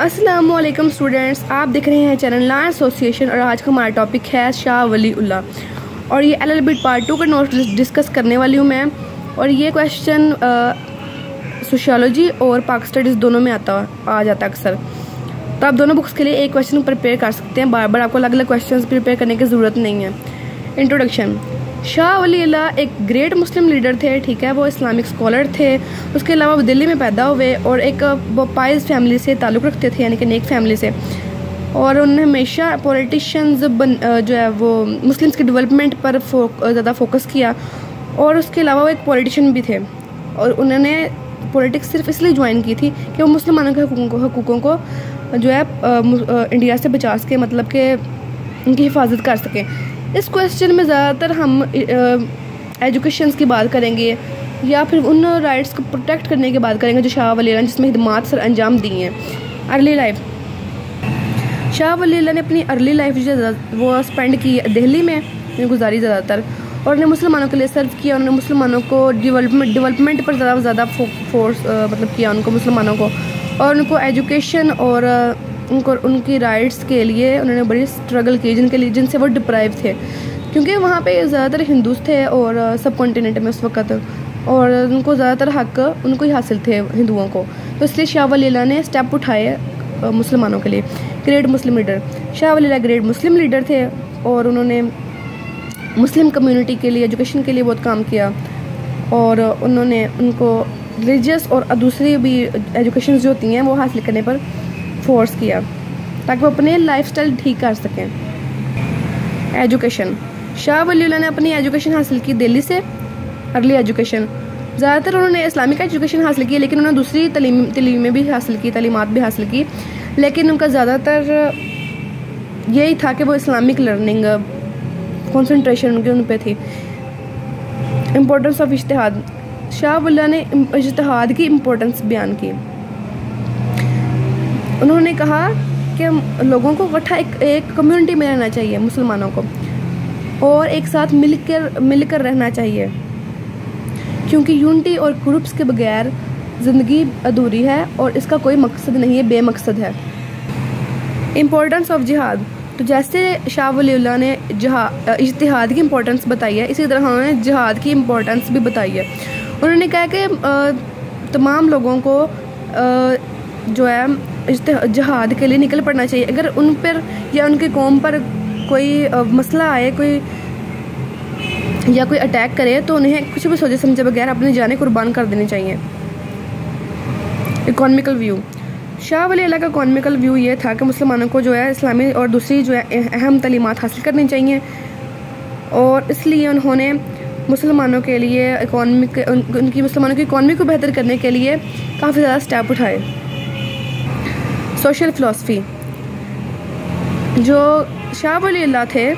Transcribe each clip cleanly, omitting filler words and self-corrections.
अस्सलामुअलैकुम स्टूडेंट्स, आप देख रहे हैं चैनल लॉ एसोसिएशन और आज का हमारा टॉपिक है शाह वली उल्लाह और ये LLB पार्ट 2 का नोट डिस्कस करने वाली हूँ मैं। और ये क्वेश्चन सोशियोलॉजी और पाक स्टडीज़ दोनों में आ जाता है अक्सर, तो आप दोनों बुक्स के लिए एक क्वेश्चन प्रिपेयर कर सकते हैं। बार बार आपको अलग अलग क्वेश्चन प्रिपेयर करने की ज़रूरत नहीं है। इंट्रोडक्शन। शाह वली उल्लाह एक ग्रेट मुस्लिम लीडर थे, ठीक है। वो इस्लामिक स्कॉलर थे। उसके अलावा वो दिल्ली में पैदा हुए और एक पाइज फैमिली से ताल्लुक़ रखते थे, यानी कि नेक फैमिली से। और उन्होंने हमेशा पॉलिटिशियंस जो है वो मुस्लिम्स के डेवलपमेंट पर ज़्यादा फोकस किया। और उसके अलावा वो एक पॉलिटिशियन भी थे और उन्होंने पॉलिटिक्स सिर्फ इसलिए ज्वाइन की थी कि वो मुसलमानों के हकूक़ों को जो है इंडिया से बचा सके, मतलब कि उनकी हिफाजत कर सकें। इस क्वेश्चन में ज़्यादातर हम एजुकेशन की बात करेंगे या फिर उन राइट्स को प्रोटेक्ट करने की बात करेंगे जो शाह वली उल्लाह ने जिसमें खिदमात सर अंजाम दी हैं। Early life. शाह वली उल्लाह ने अपनी अर्ली लाइफ जो वो स्पेंड की दिल्ली में गुजारी ज़्यादातर, और उन्होंने मुसलमानों के लिए सर्व किया। उन्होंने मुसलमानों को डेवलपमेंट पर ज़्यादा फोर्स मतलब किया उनको, मुसलमानों को, और उनको एजुकेशन और उनको उनकी राइट्स के लिए उन्होंने बड़ी स्ट्रगल की जिनसे वो डिप्राइव थे, क्योंकि वहाँ पे ज़्यादातर हिंदूज थे और सब कॉन्टिनेंट में उस वक़्त, और उनको ज़्यादातर हक उनको ही हासिल थे हिंदुओं को। तो इसलिए शाह वली उल्लाह ने स्टेप उठाए मुसलमानों के लिए। ग्रेट मुस्लिम लीडर। शाह वली उल्लाह ग्रेट मुस्लिम लीडर थे और उन्होंने मुस्लिम कम्युनिटी के लिए एजुकेशन के लिए बहुत काम किया, और उन्होंने उनको रिलीजियस और दूसरी भी एजुकेशन जो होती हैं वो हासिल करने पर फोर्स किया ताकि वो अपने लाइफस्टाइल ठीक कर सकें। एजुकेशन। शाह वली उल्लाह ने अपनी एजुकेशन हासिल की दिल्ली से। Early education. ज़्यादातर उन्होंने इस्लामिक एजुकेशन हासिल की, लेकिन उन्होंने दूसरी तलीमें भी हासिल की, तालीमात भी हासिल की, लेकिन उनका ज़्यादातर यही था कि वो इस्लामिक लर्निंग कंसंट्रेशन उन पे थी। इम्पोर्टेंस ऑफ इज्तिहाद। शाह वली उल्लाह ने इज्तिहाद की इम्पोर्टेंस बयान की। उन्होंने कहा कि लोगों को इकट्ठा एक कम्युनिटी में रहना चाहिए, मुसलमानों को, और एक साथ मिलकर रहना चाहिए, क्योंकि यूनिटी और ग्रुप्स के बगैर ज़िंदगी अधूरी है और इसका कोई मकसद नहीं है, बेमकसद है। इम्पोर्टेंस ऑफ जिहाद। तो जैसे शाह वली उल्लाह ने इज्तिहाद की इम्पोर्टेंस बताई है, इसी तरह उन्होंने जिहाद की इम्पोर्टेंस भी बताई है। उन्होंने कहा कि तमाम लोगों को जो है जिहाद के लिए निकल पड़ना चाहिए। अगर उन पर या उनके कौम पर कोई मसला आए, कोई अटैक करे, तो उन्हें कुछ भी सोचे समझे बगैर अपनी जानें कुर्बान कर देनी चाहिए। Economical view. शाह वली उल्लाह का इकोनॉमिकल व्यू ये था कि मुसलमानों को जो है इस्लामी और दूसरी जो है अहम तालीमात हासिल करनी चाहिए, और इसलिए उन्होंने मुसलमानों के लिए मुसलमानों की इकॉनमी को बेहतर करने के लिए काफ़ी ज़्यादा स्टेप उठाए। Social philosophy. जो शाह वली उल्लाह थे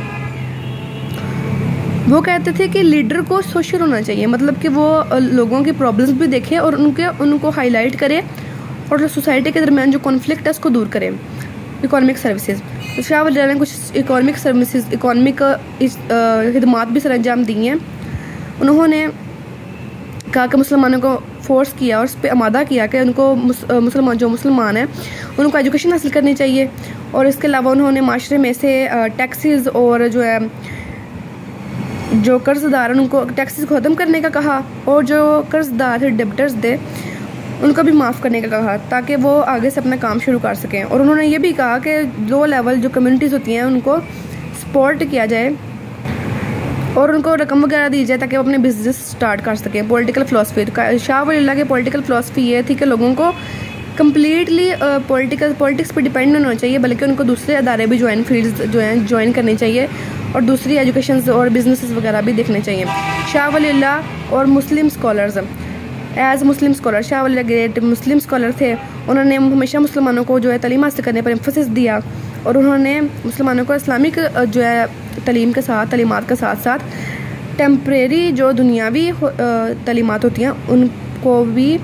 वो कहते थे कि लीडर को सोशल होना चाहिए, मतलब कि वो लोगों की प्रॉब्लम्स भी देखे और उनको हाईलाइट करे और सोसाइटी के दरमियान जो कॉन्फ्लिक्ट है उसको दूर करे। Economic services. तो शाह वली उल्लाह ने कुछ इकोनॉमिक सर्विसेज, इकोनॉमिक खिदमात भी सर अंजाम दी हैं। उन्होंने कहा कि मुसलमानों को फोर्स किया और उस पर आमादा किया कि उनको मुसलमान हैं उनको एजुकेशन हासिल करनी चाहिए, और इसके अलावा उन्होंने माशरे में से टैक्सेस और जो कर्जदार उनको टैक्सेस को ख़त्म करने का कहा, और जो कर्जदार थे डेबिटर्स थे उनको भी माफ़ करने का कहा ताकि वो आगे से अपना काम शुरू कर सकें। और उन्होंने ये भी कहा कि लो लेवल जो कम्युनिटीज़ होती हैं उनको सपोर्ट किया जाए और उनको रकम वगैरह दी जाए ताकि वो अपने बिजनेस स्टार्ट कर सकें। Political philosophy. शाह वली उल्लाह की पॉलिटिकल फ़िलासफ़ी ये थी कि लोगों को कम्प्लीटली पॉलिटिक्स पर डिपेंड नहीं होना चाहिए, बल्कि उनको दूसरे अदारे भी ज्वाइन करने चाहिए और दूसरी एजुकेशन और बिजनेस वगैरह भी देखने चाहिए। शाह वली उल्लाह और मुस्लिम स्कॉलर्स। एज मुस्लिम स्कॉलर शाह वली उल्लाह ग्रेट मुस्लिम स्कॉलर थे। उन्होंने हमेशा मुसलमानों को जो है तालीम हासिल करने पर एम्फसिस दिया, और उन्होंने मुसलमानों को इस्लामिक जो है तालीमात के साथ साथ टेम्परेरी जो दुनियावी तालीमात होती हैं उनको भी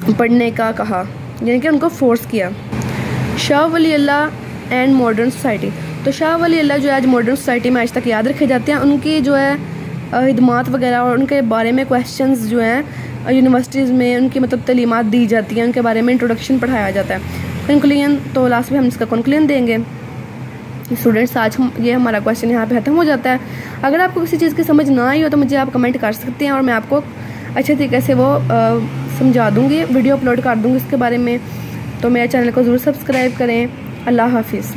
पढ़ने का कहा, यानी कि उनको फोर्स किया। Shah Wali Ullah and modern society. तो शाह वली उल्लाह जो है आज मॉडर्न सोसाइटी में आज तक याद रखे जाते हैं। उनकी जो है खिदमात वगैरह और उनके बारे में क्वेश्चंस जो हैं यूनिवर्सिटीज़ में उनकी मतलब तलीमात दी जाती हैं, उनके बारे में इंट्रोडक्शन पढ़ाया जाता है। कंक्लूजन तो लास्ट में हम इसका कंक्लूजन देंगे। स्टूडेंट्स आज ये हमारा क्वेश्चन यहाँ पे ख़त्म हो जाता है। अगर आपको किसी चीज़ की समझ ना आई हो तो मुझे आप कमेंट कर सकते हैं और मैं आपको अच्छे तरीके से वो समझा दूँगी, वीडियो अपलोड कर दूँगी इसके बारे में। तो मेरे चैनल को ज़रूर सब्सक्राइब करें। अल्लाह हाफिज़।